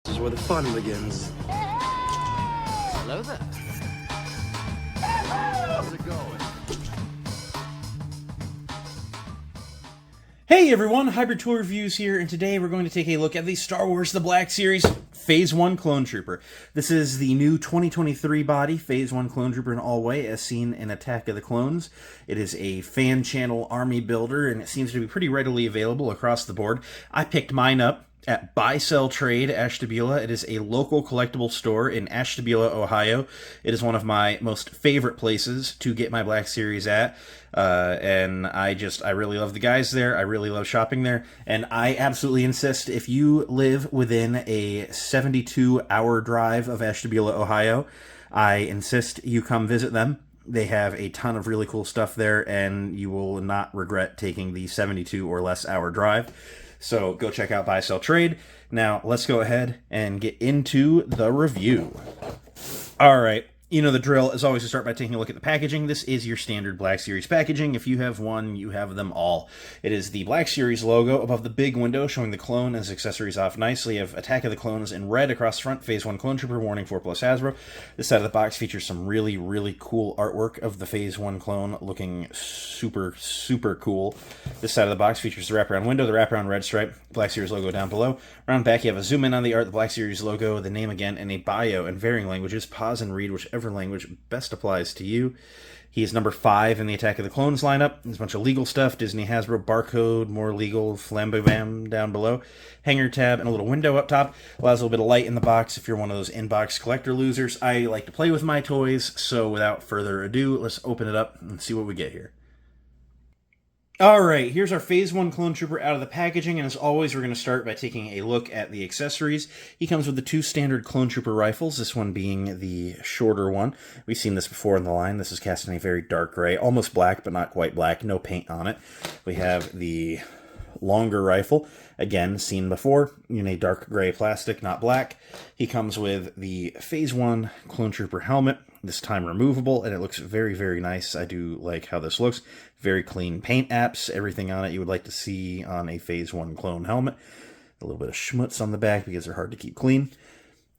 This is where the fun begins. Hello there. How's it going? Hey everyone, Hybrid Tool Reviews here, and today we're going to take a look at the Star Wars The Black Series Phase 1 Clone Trooper. This is the new 2023 body, Phase 1 Clone Trooper in all way, as seen in Attack of the Clones. It is a fan channel army builder, and it seems to be pretty readily available across the board. I picked mine up at Buy Sell Trade Ashtabula. It is a local collectible store in Ashtabula, Ohio. It is one of my most favorite places to get my Black Series at. And I really love the guys there. I really love shopping there. And I absolutely insist, if you live within a 72-hour drive of Ashtabula, Ohio, I insist you come visit them. They have a ton of really cool stuff there, and you will not regret taking the 72 or less hour drive. So go check out Buy Sell Trade. Now let's go ahead and get into the review. All right. You know the drill. As always, to start by taking a look at the packaging. This is your standard Black Series packaging. If you have one, you have them all. It is the Black Series logo above the big window showing the clone and its accessories off nicely. You have Attack of the Clones in red across the front, Phase 1 Clone Trooper, warning 4+ Hasbro. This side of the box features some really, really cool artwork of the Phase 1 clone looking super, super cool. This side of the box features the wraparound window, the wraparound red stripe, Black Series logo down below. Around back, you have a zoom in on the art, the Black Series logo, the name again, and a bio in varying languages. Pause and read whichever language best applies to you. He is number 5 in the Attack of the Clones lineup. There's a bunch of legal stuff, Disney, Hasbro, barcode, more legal, flambabam down below. Hanger tab and a little window up top. Allows a little bit of light in the box if you're one of those in-box collector losers. I like to play with my toys, so without further ado, let's open it up and see what we get here. Alright, here's our Phase 1 Clone Trooper out of the packaging, and as always, we're going to start by taking a look at the accessories. He comes with the 2 standard Clone Trooper rifles, this one being the shorter one. We've seen this before in the line. This is cast in a very dark gray, almost black, but not quite black, no paint on it. We have the longer rifle, again, seen before, in a dark gray plastic, not black. He comes with the Phase 1 Clone Trooper helmet, this time removable, and it looks very, very nice. I do like how this looks. Very clean paint apps, everything on it you would like to see on a Phase 1 clone helmet. A little bit of schmutz on the back because they're hard to keep clean.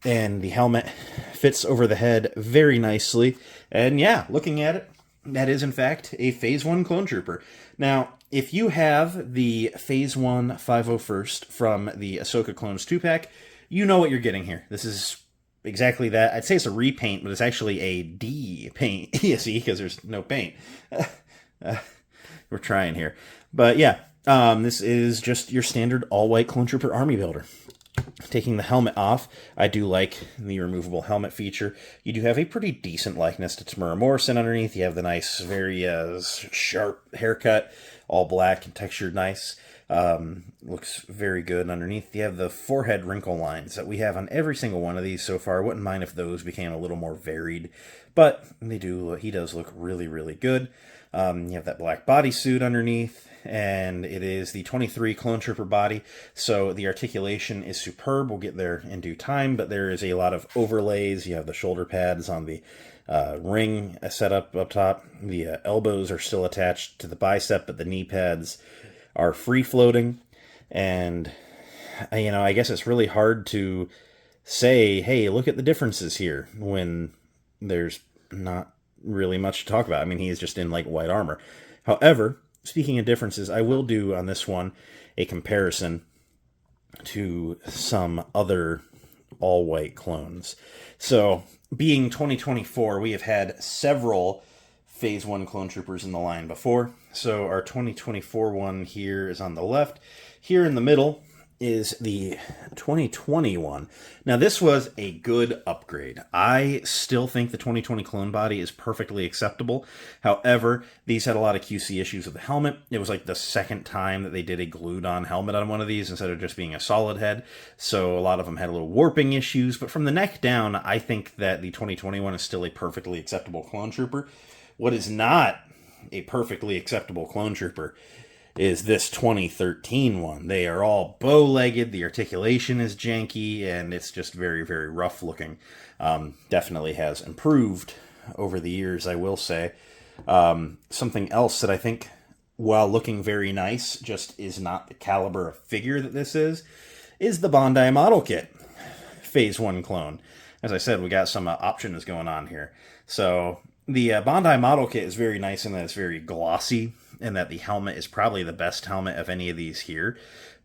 And the helmet fits over the head very nicely. And yeah, looking at it, that is in fact a Phase 1 Clone Trooper. Now, if you have the Phase 1 501st from the Ahsoka Clones 2-pack, you know what you're getting here. This is exactly that. I'd say it's a repaint, but it's actually a de-paint. You see, because there's no paint. We're trying here. But yeah, this is just your standard all-white Clone Trooper army builder. Taking the helmet off, I do like the removable helmet feature. You do have a pretty decent likeness to Temuera Morrison underneath. You have the nice, very sharp haircut, all black and textured nice. Looks very good underneath. You have the forehead wrinkle lines that we have on every single one of these so far. I wouldn't mind if those became a little more varied, but they do. He does look really, really good. You have that black bodysuit underneath, and it is the 23 Clone Trooper body, so the articulation is superb. We'll get there in due time, but there is a lot of overlays. You have the shoulder pads on the ring set up top. The elbows are still attached to the bicep, but the knee pads are free-floating, and I guess it's really hard to say, hey, look at the differences here, when there's not really much to talk about. I mean, he is just in like white armor. However, speaking of differences, I will do on this one a comparison to some other all-white clones. So, being 2024, we have had several Phase 1 Clone Troopers in the line before. So our 2024 one here is on the left. Here in the middle is the 2021. Now this was a good upgrade. I still think the 2020 clone body is perfectly acceptable. However, these had a lot of QC issues with the helmet. It was like the second time that they did a glued on helmet on one of these instead of just being a solid head. So a lot of them had a little warping issues, but from the neck down, I think that the 2021 is still a perfectly acceptable clone trooper. What is not a perfectly acceptable clone trooper is this 2013 one. They are all bow-legged, the articulation is janky, and it's just very, very rough looking. Definitely has improved over the years, I will say. Something else that I think, while looking very nice, just is not the caliber of figure that this is the Bandai model kit. Phase 1 clone. As I said, we got some options going on here. So the Bondi model kit is very nice in that it's very glossy, and that the helmet is probably the best helmet of any of these here.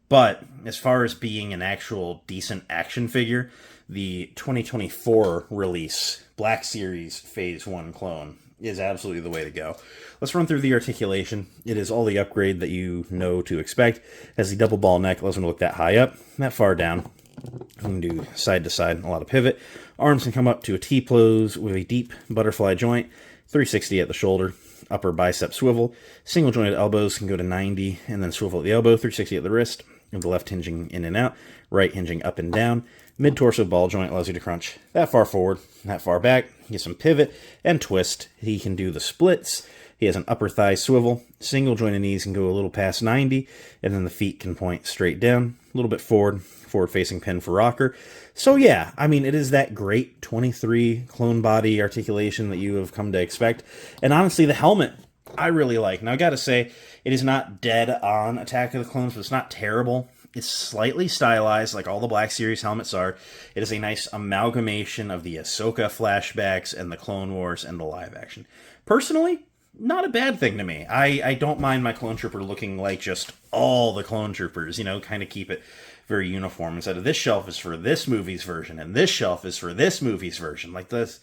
But as far as being an actual decent action figure, the 2024 release Black Series Phase 1 clone is absolutely the way to go. Let's run through the articulation. It is all the upgrade that you know to expect. It has the double ball neck, allows them to look that high up, that far down. You can do side to side, a lot of pivot. Arms can come up to a T-pose with a deep butterfly joint, 360 at the shoulder, upper bicep swivel. Single jointed elbows can go to 90 and then swivel at the elbow, 360 at the wrist, with the left hinging in and out, right hinging up and down. Mid-torso ball joint allows you to crunch that far forward, that far back, get some pivot and twist. He can do the splits. He has an upper thigh swivel. Single jointed knees can go a little past 90, and then the feet can point straight down, a little bit forward-facing pin for rocker. So yeah, I mean, it is that great 23 clone body articulation that you have come to expect. And honestly, the helmet, I really like. Now, I gotta say, it is not dead on Attack of the Clones, but it's not terrible. It's slightly stylized, like all the Black Series helmets are. It is a nice amalgamation of the Ahsoka flashbacks and the Clone Wars and the live action. Personally, not a bad thing to me. I don't mind my Clone Trooper looking like just all the Clone Troopers, you know, kind of keep it very uniform. Instead of this shelf is for this movie's version, and this shelf is for this movie's version. Like this,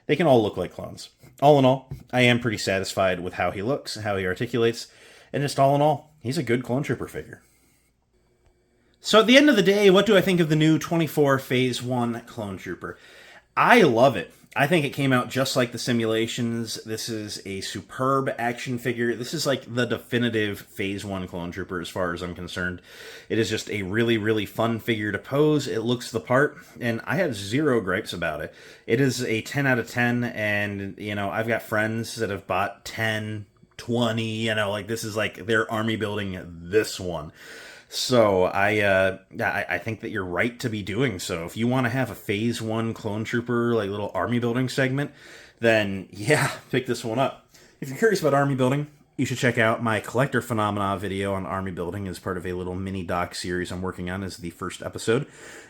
they can all look like clones. All in all, I am pretty satisfied with how he looks, how he articulates, and just all in all, he's a good Clone Trooper figure. So at the end of the day, what do I think of the new 24 Phase 1 Clone Trooper? I love it. I think it came out just like the simulations. This is a superb action figure. This is like the definitive Phase 1 Clone Trooper as far as I'm concerned. It is just a really, really fun figure to pose. It looks the part, and I have zero gripes about it. It is a 10 out of 10, and, you know, I've got friends that have bought 10, 20, you know, like this is like their army building this one. So I think that you're right to be doing so. If you want to have a Phase 1 Clone Trooper, like little army building segment, then yeah, pick this one up. If you're curious about army building, you should check out my Collector Phenomena video on army building as part of a little mini doc series I'm working on as the first episode.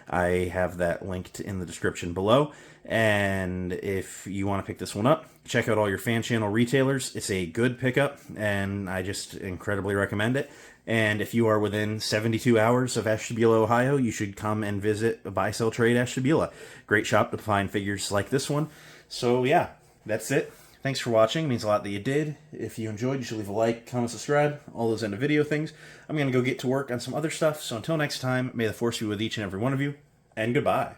I have that linked in the description below. And if you want to pick this one up, check out all your fan channel retailers. It's a good pickup, and I just incredibly recommend it. And if you are within 72 hours of Ashtabula, Ohio, you should come and visit Buy Sell Trade Ashtabula. Great shop to find figures like this one. So yeah, that's it. Thanks for watching. It means a lot that you did. If you enjoyed, you should leave a like, comment, subscribe, all those end of video things. I'm going to go get to work on some other stuff. So until next time, may the Force be with each and every one of you, and goodbye.